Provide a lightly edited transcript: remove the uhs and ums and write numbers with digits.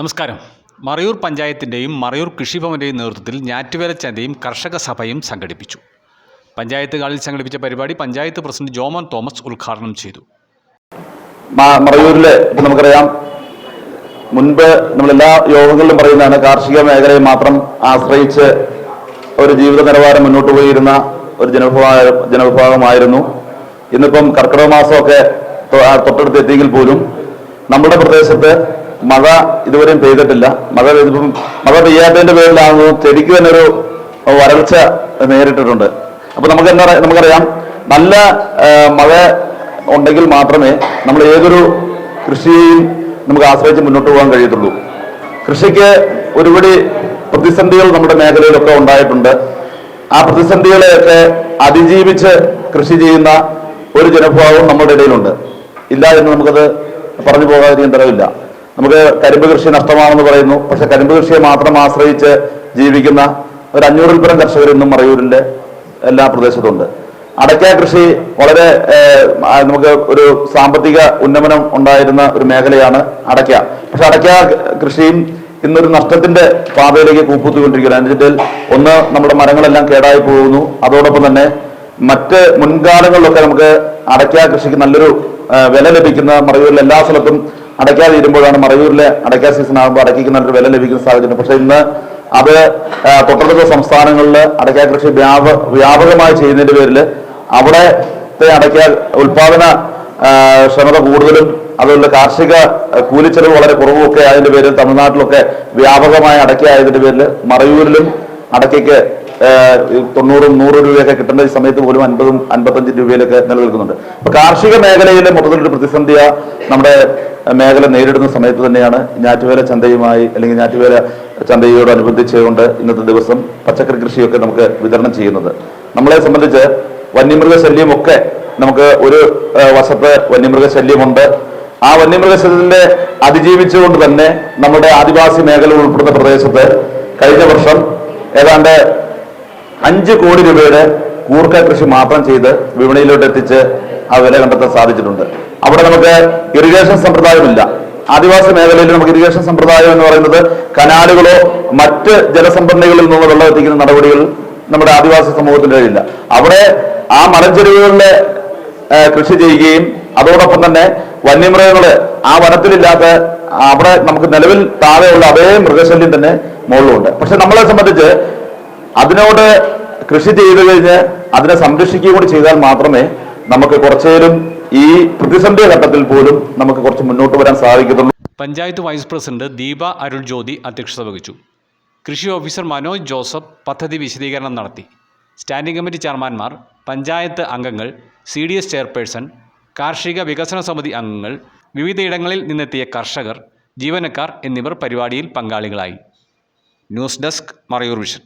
നമസ്കാരം. മറയൂർ പഞ്ചായത്തിൻ്റെയും മറയൂർ കൃഷിഭവൻ്റെയും നേതൃത്വത്തിൽ ഞാറ്റുവേല ചന്തയും കർഷക സഭയും സംഘടിപ്പിച്ചു. പഞ്ചായത്ത് ഹാളിൽ സംഘടിപ്പിച്ച പരിപാടി പഞ്ചായത്ത് പ്രസിഡന്റ് ജോമോൻ തോമസ് ഉദ്ഘാടനം ചെയ്തു. മറയൂരിലെ നമുക്കറിയാം, മുൻപ് നമ്മളെല്ലാ യോഗങ്ങളിലും പറയുന്നതാണ്, കാർഷിക മേഖലയെ മാത്രം ആശ്രയിച്ച് ഒരു ജീവിത നിലവാരം മുന്നോട്ട് പോയിരുന്ന ഒരു ജനവിഭാഗമായിരുന്നു. ഇന്നിപ്പം കർക്കിടക മാസമൊക്കെ തൊട്ടടുത്ത് എത്തിയെങ്കിൽ പോലും നമ്മുടെ പ്രദേശത്ത് മഴ ഇതുവരെയും പെയ്തിട്ടില്ല. മഴ പെയ്യാത്തതിന്റെ പേരിലാണ് ചെടിക്ക് തന്നെ ഒരു വരൾച്ച നേരിട്ടിട്ടുണ്ട്. അപ്പൊ നമുക്കറിയാം, നല്ല മഴ ഉണ്ടെങ്കിൽ മാത്രമേ നമ്മൾ ഏതൊരു കൃഷിയെയും നമുക്ക് ആശ്രയിച്ച് മുന്നോട്ട് പോകാൻ കഴിയത്തുള്ളൂ. കൃഷിക്ക് ഒരുപടി പ്രതിസന്ധികൾ നമ്മുടെ മേഖലയിലൊക്കെ ഉണ്ടായിട്ടുണ്ട്. ആ പ്രതിസന്ധികളെയൊക്കെ അതിജീവിച്ച് കൃഷി ചെയ്യുന്ന ഒരു ജനവിഭാഗവും നമ്മുടെ ഇടയിലുണ്ട്. ഇല്ല എന്ന് നമുക്കത് പറഞ്ഞു പോകാതിരിക്കാൻ തരവില്ല. നമുക്ക് കരിമ്പ് കൃഷി നഷ്ടമാണെന്ന് പറയുന്നു. പക്ഷെ കരിമ്പ് കൃഷിയെ മാത്രം ആശ്രയിച്ച് ജീവിക്കുന്ന ഒരു 500-ൽ പരം കർഷകർ ഇന്നും മറയൂരിന്റെ എല്ലാ പ്രദേശത്തുണ്ട്. അടയ്ക്ക കൃഷി വളരെ നമുക്ക് ഒരു സാമ്പത്തിക ഉന്നമനം ഉണ്ടായിരുന്ന ഒരു മേഖലയാണ് അടയ്ക്ക. പക്ഷെ അടയ്ക്ക കൃഷിയും ഇന്നൊരു നഷ്ടത്തിന്റെ പാതയിലേക്ക് കൂപ്പുത്തിക്കൊണ്ടിരിക്കുകയാണ്. അതിന്റെ ഒന്ന്, നമ്മുടെ മരങ്ങളെല്ലാം കേടായി പോകുന്നു. അതോടൊപ്പം തന്നെ മറ്റ് മുൻകാലങ്ങളിലൊക്കെ നമുക്ക് അടയ്ക്ക കൃഷിക്ക് നല്ലൊരു വില ലഭിക്കുന്ന, മറയൂരിലെ എല്ലാ സ്ഥലത്തും അടയ്ക്ക തീരുമ്പോഴാണ് മറയൂരിലെ അടയ്ക്ക സീസൺ ആകുമ്പോൾ അടയ്ക്ക് നല്ലൊരു വില ലഭിക്കുന്ന സാഹചര്യം. പക്ഷെ ഇന്ന് അത് തൊട്ടടുത്ത സംസ്ഥാനങ്ങളിൽ അടയ്ക്ക കൃഷി വ്യാപകമായി ചെയ്യുന്നതിന്റെ പേരിൽ അവിടത്തെ അടയ്ക്ക ഉൽപാദന ക്ഷമത കൂടുതലും അതുപോലെ കാർഷിക കൂലിച്ചെലവ് വളരെ കുറവുമൊക്കെ ആയതിന്റെ പേരിൽ തമിഴ്നാട്ടിലൊക്കെ വ്യാപകമായ അടയ്ക്ക ആയതിന്റെ പേരിൽ മറയൂരിലും അടയ്ക്കയ്ക്ക് 90-100 രൂപയൊക്കെ കിട്ടേണ്ട ഈ സമയത്ത് പോലും 50-55 രൂപയിലൊക്കെ നിലനിൽക്കുന്നുണ്ട്. അപ്പൊ കാർഷിക മേഖലയിലെ മൊത്തത്തിലൊരു പ്രതിസന്ധിയ നമ്മുടെ മേഖല നേരിടുന്ന സമയത്ത് തന്നെയാണ് ഞാറ്റുവേല ചന്തയുമായി അല്ലെങ്കിൽ ഞാറ്റുവേല ചന്തയോടനുബന്ധിച്ചുകൊണ്ട് ഇന്നത്തെ ദിവസം പച്ചക്കറി കൃഷിയൊക്കെ നമുക്ക് വിതരണം ചെയ്യുന്നത്. നമ്മളെ സംബന്ധിച്ച് വന്യമൃഗശല്യമൊക്കെ നമുക്ക് ഒരു വശത്ത് വന്യമൃഗശല്യമുണ്ട്. ആ വന്യമൃഗശല്യത്തെ അതിജീവിച്ചുകൊണ്ട് തന്നെ നമ്മുടെ ആദിവാസി മേഖല ഉൾപ്പെടുന്ന പ്രദേശത്ത് കഴിഞ്ഞ വർഷം ഏതാണ്ട് 5 കോടി രൂപയുടെ കൂർക്ക കൃഷി മാത്രം ചെയ്ത് വിപണിയിലോട്ട് എത്തിച്ച് ആ വില കണ്ടെത്താൻ സാധിച്ചിട്ടുണ്ട്. അവിടെ നമുക്ക് ഇറിഗേഷൻ സമ്പ്രദായമില്ല. ആദിവാസി മേഖലയിൽ നമുക്ക് ഇറിഗേഷൻ സമ്പ്രദായം എന്ന് പറയുന്നത് കനാലുകളോ മറ്റ് ജലസംഭരണികളിൽ നിന്ന് വെള്ളം എത്തിക്കുന്ന നടപടികൾ നമ്മുടെ ആദിവാസി സമൂഹത്തിന്റെ ഇല്ല. അവിടെ ആ മലഞ്ചെരുവുകളിലെ കൃഷി ചെയ്യുകയും അതോടൊപ്പം തന്നെ വന്യമൃഗങ്ങള് ആ വനത്തിലില്ലാത്ത അവിടെ നമുക്ക് നിലവിൽ താഴെയുള്ള അതേ മൃഗശല്യം തന്നെ മുകളിലുണ്ട്. പക്ഷെ നമ്മളെ സംബന്ധിച്ച് അതിനോട് കൃഷി ചെയ്തു കഴിഞ്ഞ് അതിനെ സംരക്ഷിക്കുകയും കൂടി ചെയ്താൽ മാത്രമേ നമുക്ക് കുറച്ചേരും ഈ പ്രതിസന്ധി ഘട്ടത്തിൽ പോലും നമുക്ക് കുറച്ച് മുന്നോട്ട് വരാൻ സാധിക്കത്തുള്ളൂ. പഞ്ചായത്ത് വൈസ് പ്രസിഡന്റ് ദീപ അരുൾ ജ്യോതി അധ്യക്ഷത വഹിച്ചു. കൃഷി ഓഫീസർ മനോജ് ജോസഫ് പദ്ധതി വിശദീകരണം നടത്തി. സ്റ്റാൻഡിംഗ് കമ്മിറ്റി ചെയർമാൻമാർ, പഞ്ചായത്ത് അംഗങ്ങൾ, CDS ചെയർപേഴ്സൺ, കാർഷിക വികസന സമിതി അംഗങ്ങൾ, വിവിധയിടങ്ങളിൽ നിന്നെത്തിയ കർഷകർ, ജീവനക്കാർ എന്നിവർ പരിപാടിയിൽ പങ്കാളികളായി. News desk, Marayoor vision.